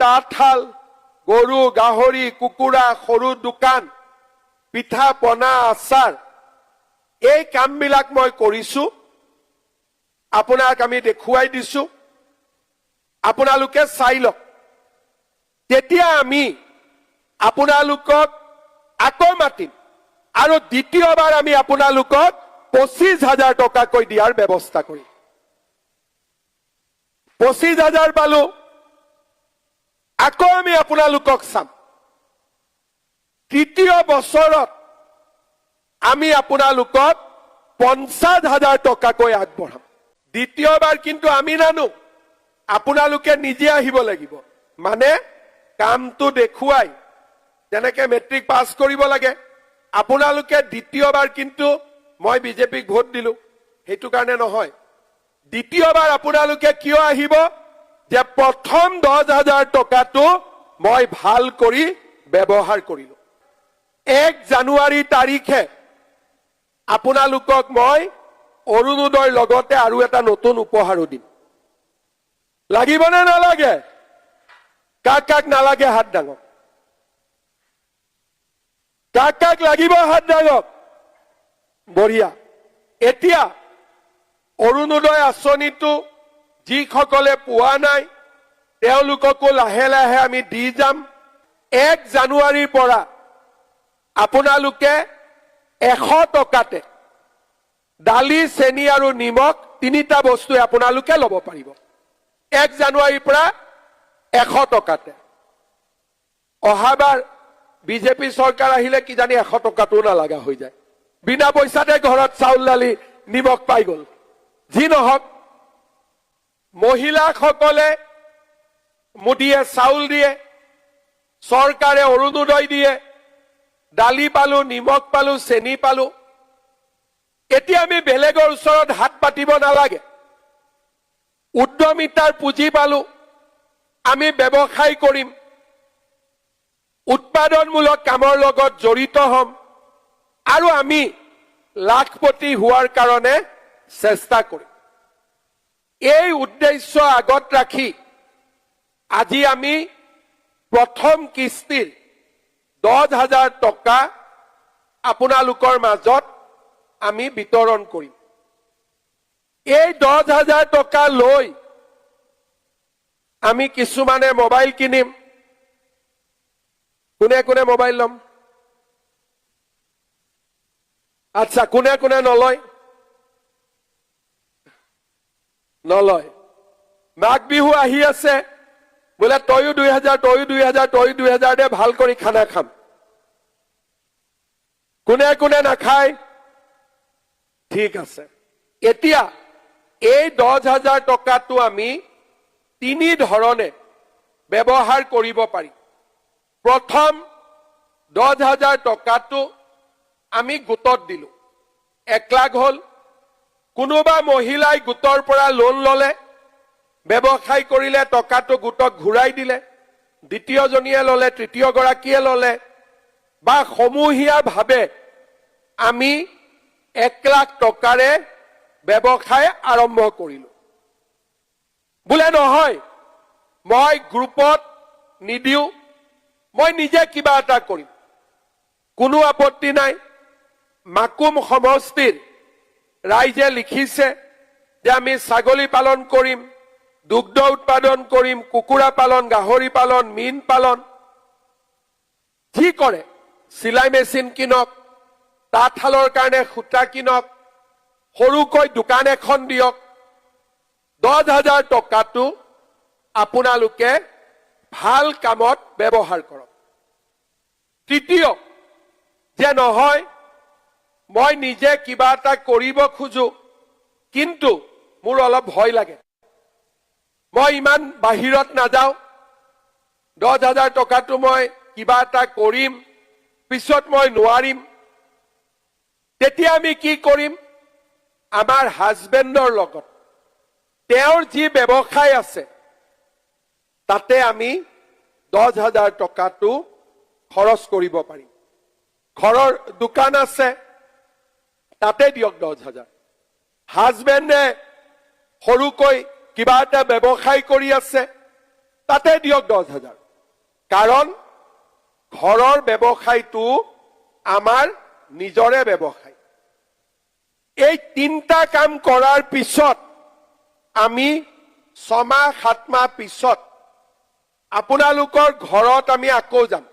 তাঁতশাল, গৰু, গাহৰি, কুকুৰা, সৰু দোকান, পিঠা পনা, আচাৰ, এই কামবিলাক মই কৰিছো। আপোনাক আমি দেখুৱাই দিছো, আপোনালোকে চাই লওক। তেতিয়া আমি আপোনালোকক আকৌ মাতিম আৰু দ্বিতীয়বাৰ আমি আপোনালোকক 25,000 টকাকৈ দিয়াৰ ব্যৱস্থা কৰিম। 25,000 পালো, আকৌ আমি আপোনালোকক চাম। তৃতীয় বছৰত আমি আপোনালোকক 50,000 টকাকৈ আগবঢ়াম। দ্বিতীয়বাৰ কিন্তু আমি নানো, আপোনালোকে নিজে আহিব লাগিব। মানে কামটো দেখুৱাই, যেনেকে মেট্ৰিক পাছ কৰিব লাগে, আপোনালোকে দ্বিতীয়বাৰ কিন্তু মই বিজেপিক ভোট দিলো সেইটো কাৰণে নহয়। দ্বিতীয়বাৰ আপোনালোকে কিয় আহিব? যে প্ৰথম 10,000 টকাটো মই ভাল কৰি ব্যৱহাৰ কৰিলো। 1 জানুৱাৰী তাৰিখে আপোনালোকক মই অৰুণোদয়ৰ লগতে আৰু এটা নতুন উপহাৰো দিম। লাগিবনে নালাগে? কাক কাক নালাগে হাত দাঙক। কাক কাক লাগিব হাত দাঙক। বঢ়িয়া। এতিয়া অৰুণোদয় আঁচনিটো যিসকলে পোৱা নাই তেওঁলোককো লাহে লাহে আমি দি যাম। 1 জানুৱাৰীৰ পৰা আপোনালোকে 100 টকাতে দালি, চেনি আৰু নিমখ 3টা বস্তু আপোনালোকে ল'ব পাৰিব। 1 জানুৱাৰীৰ পৰা 100 টকাতে। অহাবাৰ বিজেপি চৰকাৰ আহিলে কিজানি 100 টকাটো নালাগা হৈ যায়। বিনা পইচাতে ঘৰত চাউল, দালি, নিমখ পাই গল। যি নহওক, মহিলাসকলে মোদীয়ে চাউল দিয়ে, চৰকাৰে অৰুণোদয় দিয়ে, দালি পালো, নিমখ পালো, চেনি পালো। এতিয়া আমি বেলেগৰ ওচৰত হাত পাতিব নালাগে। উদ্যমিতাৰ পুঁজি পালো, আমি ব্যৱসায় কৰিম, উৎপাদনমূলক কামৰ লগত জড়িত হম আৰু আমি লাখপতি হোৱাৰ কাৰণে চেষ্টা কৰিম। এই উদ্দেশ্য আগত ৰাখি আজি আমি প্ৰথম কিস্তিৰ 10,000 টকা আপোনালোকৰ মাজত আমি বিতৰণ কৰিম। এই 10,000 টকা লৈ আমি কিছুমানে মোবাইল কিনিম। কোনে কোনে মোবাইল ল'ম? আচ্ছা, কোনে কোনে নলয়? নলয়। মাঘ বিহু আহি আছে, বোলে তয়ো 2,000, তয়ো 2,000, তয়ো 2,000 দে, ভাল কৰি খানা খাম। কোনে কোনে নাখায়? ঠিক আছে। এতিয়া এই 10,000 টকাটো আমি 3 ধৰণে ব্যৱহাৰ কৰিব পাৰিম। প্ৰথম 10,000 টকাটো আমি গোটত দিলো, 1 লাখ হল। কোনোবা মহিলাই গোটৰ পৰা লোন ললে, ব্যৱসায় কৰিলে, টকাটো গোটক ঘূৰাই দিলে। দ্বিতীয়জনীয়ে ললে, তৃতীয় গৰাকীয়ে ললে, বা সমূহীয়াভাৱে আমি 1 লাখ টকাৰে ব্যৱসায় আৰম্ভ কৰিলো। বোলে নহয়, মই গ্ৰুপত নিদিও, মই নিজে কিবা এটা কৰিম, কোনো আপত্তি নাই। মাকুম সমষ্টিৰ ৰাইজে লিখিছে যে আমি ছাগলী পালন কৰিম, দুগ্ধ উৎপাদন কৰিম, কুকুৰা পালন, গাহৰি পালন, মীন পালন। যি কৰে, চিলাই মেচিন কিনক, তাঁতশালৰ কাৰণে সূতা কিনক, সৰুকৈ দোকান এখন দিয়ক। 10,000 টকাটো আপোনালোকে ভাল কামত ব্যৱহাৰ কৰক। তৃতীয়, যে নহয় মই নিজে কিবা এটা কৰিব খোজো, কিন্তু মোৰ অলপ ভয় লাগে, মই ইমান বাহিৰত নাযাওঁ, 10,000 টকাটো মই কিবা এটা কৰিম, পিছত মই নোৱাৰিম। তেতিয়া আমি কি কৰিম? আমাৰ হাজবেণ্ডৰ লগত তেওঁৰ যি ব্যৱসায় আছে তাতে আমি 10,000 টকাটো খৰচ কৰিব পাৰিম। ঘৰৰ দোকান আছে, তাতে দিয়ক 10,000। হাজবেণ্ডে সৰুকৈ কিবা এটা ব্যৱসায় কৰি আছে, তাতে দিয়ক 10,000। কাৰণ ঘৰৰ ব্যৱসায়টো আমাৰ নিজৰে ব্যৱসায়। এই তিনিটা কাম কৰাৰ পিছত আমি 6 মাহ 7 মাহ পিছত আপোনালোকৰ ঘৰত আমি আকৌ যাম।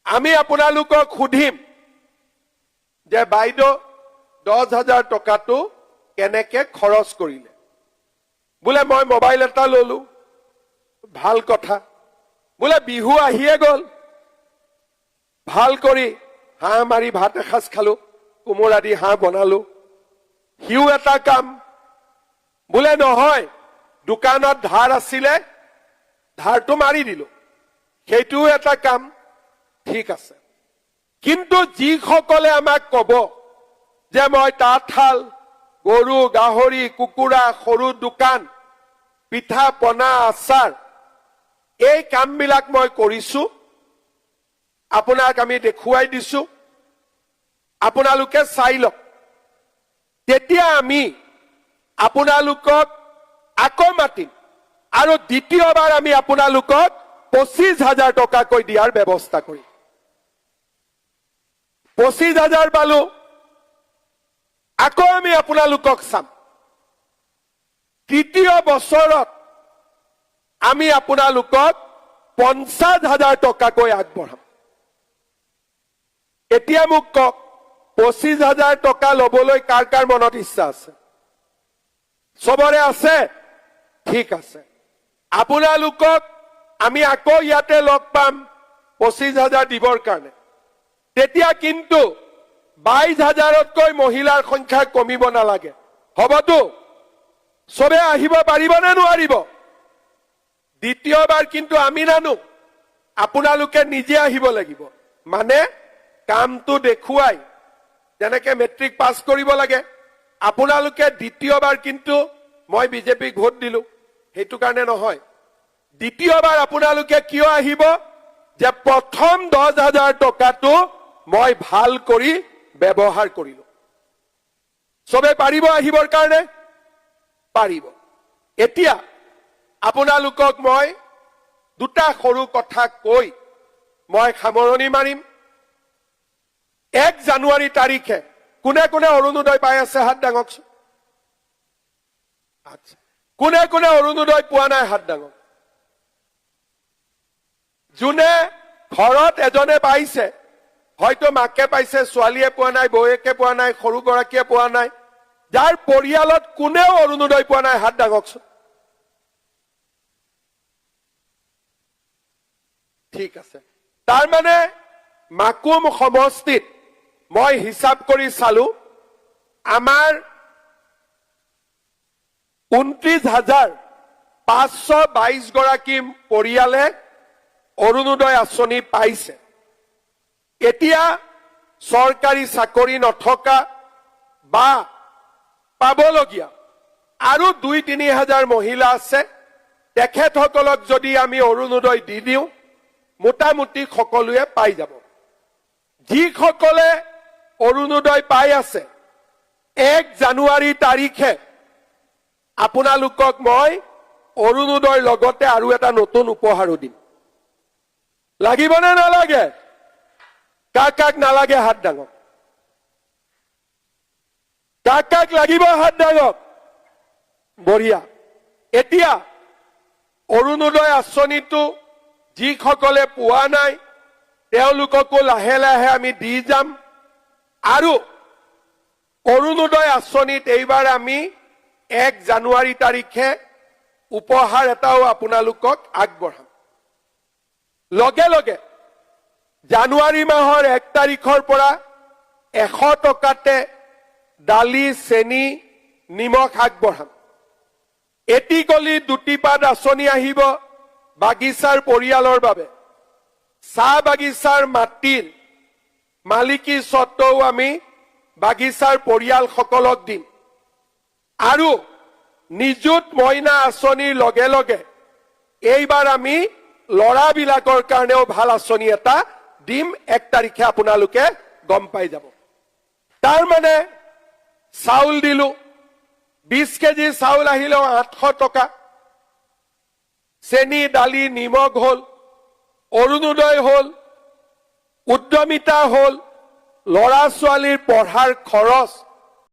আমি আপোনালোকক সুধিম যে বাইদেউ 10,000 টকাটো কেনেকে খৰচ কৰিলে। বোলে মই মোবাইল এটা ললো, ভাল কথা। বোলে বিহু আহিয়ে গল, ভাল কৰি হাঁহ মাৰি ভাত এসাঁজ খালো, কোমোৰা দি হাঁহ বনালো, সিও এটা কাম। বোলে নহয়, দোকানত ধাৰ আছিলে, ধাৰটো মাৰি দিলো, সেইটোও এটা কাম। ঠিক আছে। কিন্তু যিসকলে আমাক কব যে মই তাঁতশাল, গৰু গাহৰি কুকুৰা, সৰু দোকান, পিঠা পনা আচাৰ, এই কামবিলাক মই কৰিছো, আপোনাক আমি দেখুৱাই দিছো, আপোনালোকে চাই লওক। তেতিয়া আমি আপোনালোকক আকৌ মাতিম আৰু দ্বিতীয়বাৰ আমি আপোনালোকক 25,000 টকাকৈ দিয়াৰ ব্যৱস্থা কৰিম। 25,000 পালো, আকৌ আমি আপোনালোকক চাম। তৃতীয় বছৰত আমি আপোনালোকক 50,000 টকাকৈ আগবঢ়াম। এতিয়া মোক কওক, 25,000 টকা লবলৈ কাৰ কাৰ মনত ইচ্ছা আছে? চবৰে আছে? ঠিক আছে। আপোনালোকক আমি আকৌ ইয়াতে লগ পাম 25,000 দিবৰ কাৰণে। তেতিয়া কিন্তু 22,000তকৈ মহিলাৰ সংখ্যা কমিব নালাগে। হবতো? চবে আহিব পাৰিব নে নোৱাৰিব? দ্বিতীয়বাৰ কিন্তু আমি নানো, আপোনালোকে নিজে আহিব লাগিব। মানে কামটো দেখুৱাই, যেনেকে মেট্ৰিক পাছ কৰিব লাগে, আপোনালোকে দ্বিতীয়বাৰ কিন্তু মই বিজেপিক ভোট দিলো সেইটো কাৰণে নহয়। দ্বিতীয়বাৰ আপোনালোকে কিয় আহিব? যে প্ৰথম 10,000 টকাটো মই ভাল কৰি ব্যৱহাৰ কৰিলো। চবে পাৰিব আহিবৰ কাৰণে? পাৰিব। এতিয়া আপোনালোকক মই দুটা সৰু কথা কৈ মই সামৰণি মাৰিম। 1 জানুৱাৰী তাৰিখে কোনে কোনে অৰুণোদয় পাই আছে হাত দাঙকচোন। আচ্ছা, কোনে কোনে অৰুণোদয় পোৱা নাই হাত দাঙক। যোনে ঘৰত এজনে পাইছে, হয়তো মাকে পাইছে, ছোৱালীয়ে পোৱা নাই, বৌয়েকে পোৱা নাই, সৰু গৰাকীয়ে পোৱা নাই, যাৰ পৰিয়ালত কোনেও অৰুণোদয় পোৱা নাই হাত দাঙকচোন। ঠিক আছে। তাৰমানে মাকুম সমষ্টিত মই হিচাপ কৰি চালো, আমাৰ 29,522 গৰাকী পৰিয়ালে অৰুণোদয় আঁচনি পাইছে। এতিয়া চৰকাৰী চাকৰি নথকা বা পাবলগীয়া আৰু 2-3 হাজাৰ মহিলা আছে। তেখেতসকলক যদি আমি অৰুণোদয় দি দিওঁ, মোটামুটি সকলোৱে পাই যাব। যিসকলে অৰুণোদয় পাই আছে, 1 জানুৱাৰী তাৰিখে আপোনালোকক মই অৰুণোদয়ৰ লগতে আৰু এটা নতুন উপহাৰো দিম। লাগিব নে নালাগে? কাক কাক নালাগে হাত দাঙক। কাক কাক লাগিব হাত দাঙক। বঢ়িয়া। এতিয়া অৰুণোদয় আঁচনিটো যিসকলে পোৱা নাই তেওঁলোককো লাহে লাহে আমি দি যাম। আৰু অৰুণোদয় আঁচনিত এইবাৰ আমি 1 জানুৱাৰী তাৰিখে উপহাৰ এটাও আপোনালোকক আগবঢ়াম। লগে লগে জানুৱাৰী মাহৰ 1 তাৰিখৰ পৰা 100 টকাতে দালি, চেনি, নিমখ আগবঢ়াম। এটি গলি দুটি পাত আঁচনি আহিব বাগিচাৰ পৰিয়ালৰ বাবে। চাহ বাগিচাৰ মাটিৰ মালিকী স্বত্বও আমি বাগিচাৰ পৰিয়ালসকলক দিম। আৰু নিযুত মইনা আঁচনিৰ লগে লগে এইবাৰ আমি লৰাবিলাকৰ কাৰণেও ভাল আঁচনি এটা দিম। 1 তাৰিখে আপোনালোকে গম পাই যাব। তাৰ মানে চাউল দিলো, 20 কেজি চাউল আহিলেও 800 টকা। চেনি দালি নিমখ হল, অৰুণোদয় হল, উদ্যমিতা হল, ল'ৰা ছোৱালীৰ পঢ়াৰ খৰচ